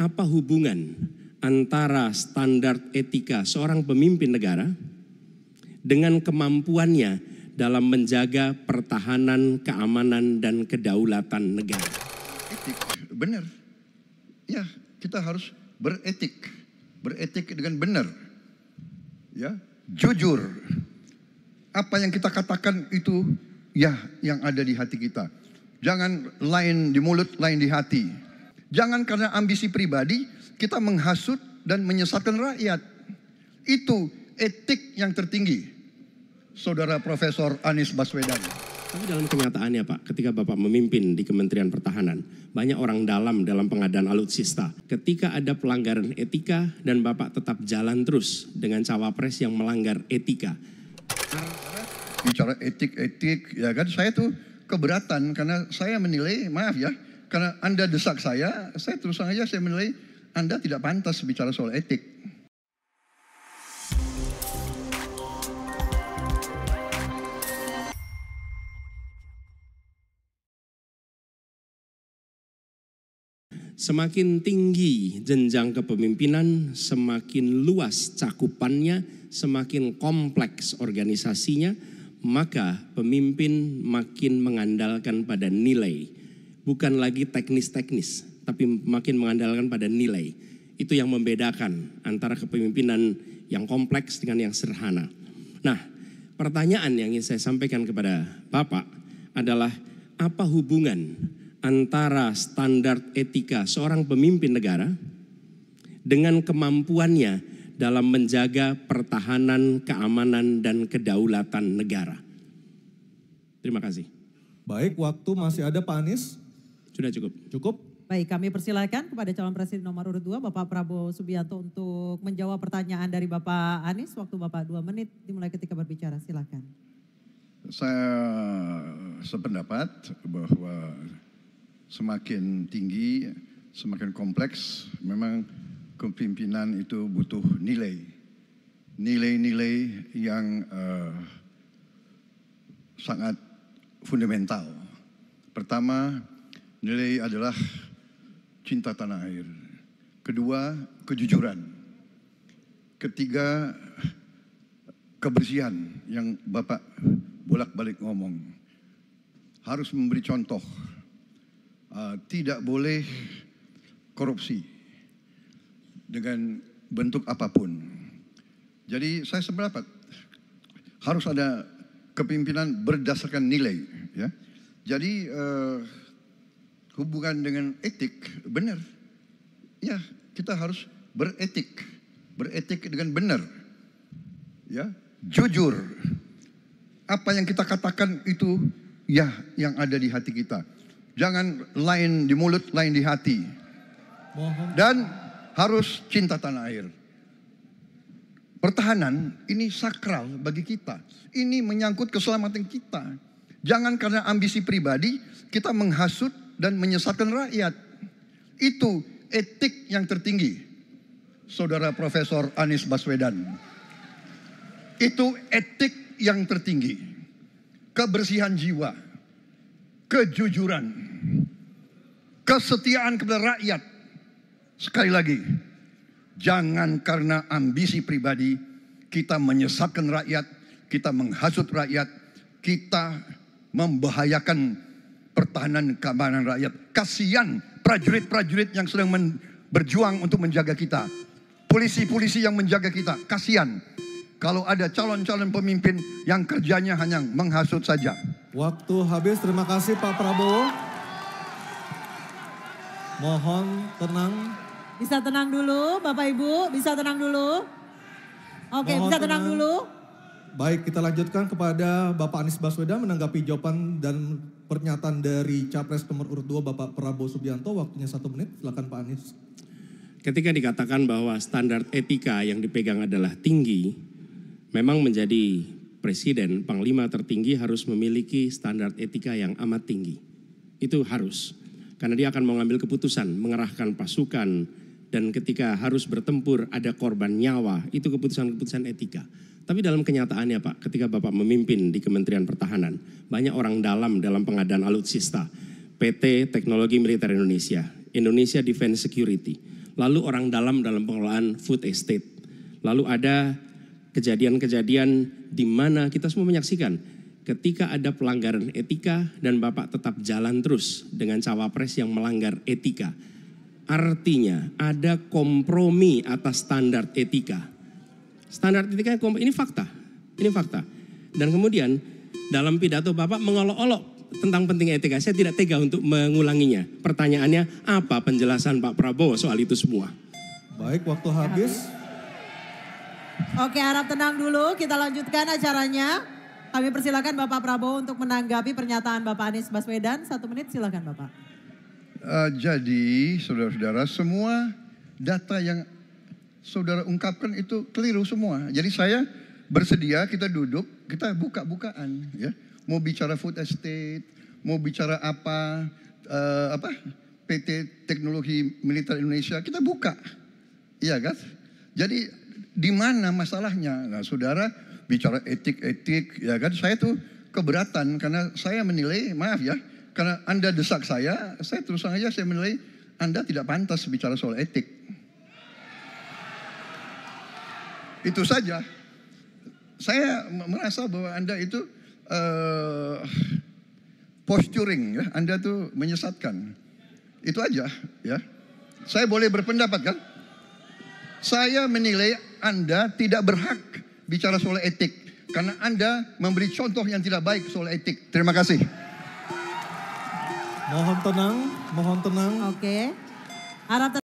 apa hubungan antara standar etika seorang pemimpin negara dengan kemampuannya dalam menjaga pertahanan, keamanan, dan kedaulatan negara? Etik, benar. Ya, kita harus beretik dengan benar. Ya, jujur. Apa yang kita katakan itu ya yang ada di hati kita. Jangan lain di mulut, lain di hati. Jangan karena ambisi pribadi kita menghasut dan menyesatkan rakyat. Itu etik yang tertinggi, Saudara Profesor Anies Baswedan. Tapi dalam kenyataannya Pak, ketika Bapak memimpin di Kementerian Pertahanan, banyak orang dalam pengadaan alutsista. Ketika ada pelanggaran etika dan Bapak tetap jalan terus dengan cawapres yang melanggar etika. Bicara etik, ya kan, saya tuh keberatan karena saya menilai, maaf ya, karena Anda desak saya terus terang aja saya menilai Anda tidak pantas bicara soal etik. Semakin tinggi jenjang kepemimpinan, semakin luas cakupannya, semakin kompleks organisasinya, maka pemimpin makin mengandalkan pada nilai. Bukan lagi teknis-teknis, tapi makin mengandalkan pada nilai. Itu yang membedakan antara kepemimpinan yang kompleks dengan yang sederhana. Nah, pertanyaan yang ingin saya sampaikan kepada Bapak adalah apa hubungan antara standar etika seorang pemimpin negara dengan kemampuannya dalam menjaga pertahanan, keamanan, dan kedaulatan negara. Terima kasih. Baik, waktu masih ada Pak Anies. Sudah cukup. Cukup. Baik, kami persilakan kepada calon presiden nomor urut 2 Bapak Prabowo Subianto untuk menjawab pertanyaan dari Bapak Anies. Waktu Bapak 2 menit dimulai ketika berbicara, silakan. Saya sependapat bahwa semakin tinggi, semakin kompleks, memang kepemimpinan itu butuh nilai. Nilai-nilai yang sangat fundamental. Pertama, nilai adalah cinta tanah air. Kedua, kejujuran. Ketiga, kebersihan yang Bapak bolak-balik ngomong. Harus memberi contoh. Tidak boleh korupsi dengan bentuk apapun. Jadi saya sependapat harus ada kepemimpinan berdasarkan nilai. Ya. Jadi hubungan dengan etik benar. Ya, kita harus beretik dengan benar. Ya, jujur. Apa yang kita katakan itu ya yang ada di hati kita. Jangan lain di mulut, lain di hati. Dan harus cinta tanah air. Pertahanan ini sakral bagi kita. Ini menyangkut keselamatan kita. Jangan karena ambisi pribadi kita menghasut dan menyesatkan rakyat. Itu etik yang tertinggi, Saudara Profesor Anies Baswedan. Itu etik yang tertinggi. Kebersihan jiwa, kejujuran, kesetiaan kepada rakyat. Sekali lagi, jangan karena ambisi pribadi kita menyesatkan rakyat, kita menghasut rakyat, kita membahayakan pertahanan keamanan rakyat. Kasihan prajurit-prajurit yang sedang berjuang untuk menjaga kita. Polisi-polisi yang menjaga kita, kasihan. Kalau ada calon-calon pemimpin yang kerjanya hanya menghasut saja. Waktu habis, terima kasih Pak Prabowo. Mohon tenang. Bisa tenang dulu Bapak Ibu, bisa tenang dulu. Oke, Mohon bisa tenang dulu. Baik, kita lanjutkan kepada Bapak Anies Baswedan menanggapi jawaban dan pernyataan dari Capres nomor urut 2 Bapak Prabowo Subianto. Waktunya 1 menit, silakan Pak Anies. Ketika dikatakan bahwa standar etika yang dipegang adalah tinggi, memang menjadi presiden, panglima tertinggi harus memiliki standar etika yang amat tinggi. Itu harus. Karena dia akan mengambil keputusan, mengerahkan pasukan, dan ketika harus bertempur ada korban nyawa, itu keputusan-keputusan etika. Tapi dalam kenyataannya Pak, ketika Bapak memimpin di Kementerian Pertahanan, banyak orang dalam pengadaan alutsista, PT Teknologi Militer Indonesia, Indonesia Defense Security, Lalu orang dalam pengelolaan food estate. Lalu ada kejadian-kejadian di mana kita semua menyaksikan ketika ada pelanggaran etika dan Bapak tetap jalan terus dengan cawapres yang melanggar etika. Artinya ada kompromi atas standar etika. Standar etika ini fakta. Ini fakta. Dan kemudian dalam pidato Bapak mengolok-olok tentang pentingnya etika. Saya tidak tega untuk mengulanginya. Pertanyaannya, apa penjelasan Pak Prabowo soal itu semua? Baik, waktu habis. Oke, harap tenang dulu. Kita lanjutkan acaranya. Kami persilakan Bapak Prabowo untuk menanggapi pernyataan Bapak Anies Baswedan. 1 menit, silakan Bapak. Jadi saudara-saudara, semua data yang saudara ungkapkan itu keliru semua. Jadi saya bersedia kita duduk, kita buka-bukaan, ya. Mau bicara food estate, mau bicara apa PT Teknologi Militer Indonesia, kita buka, iya kan? Jadi di mana masalahnya? Nah, saudara bicara etik, ya kan? Saya tuh keberatan karena saya menilai, maaf ya, karena Anda desak saya terus terang aja saya menilai Anda tidak pantas bicara soal etik. Itu saja. Saya merasa bahwa Anda itu posturing, ya. Anda tuh menyesatkan. Itu aja, ya. Saya boleh berpendapat kan? Saya menilai Anda tidak berhak bicara soal etik karena Anda memberi contoh yang tidak baik soal etik. Terima kasih. Mohon tenang, mohon tenang. Oke. Harap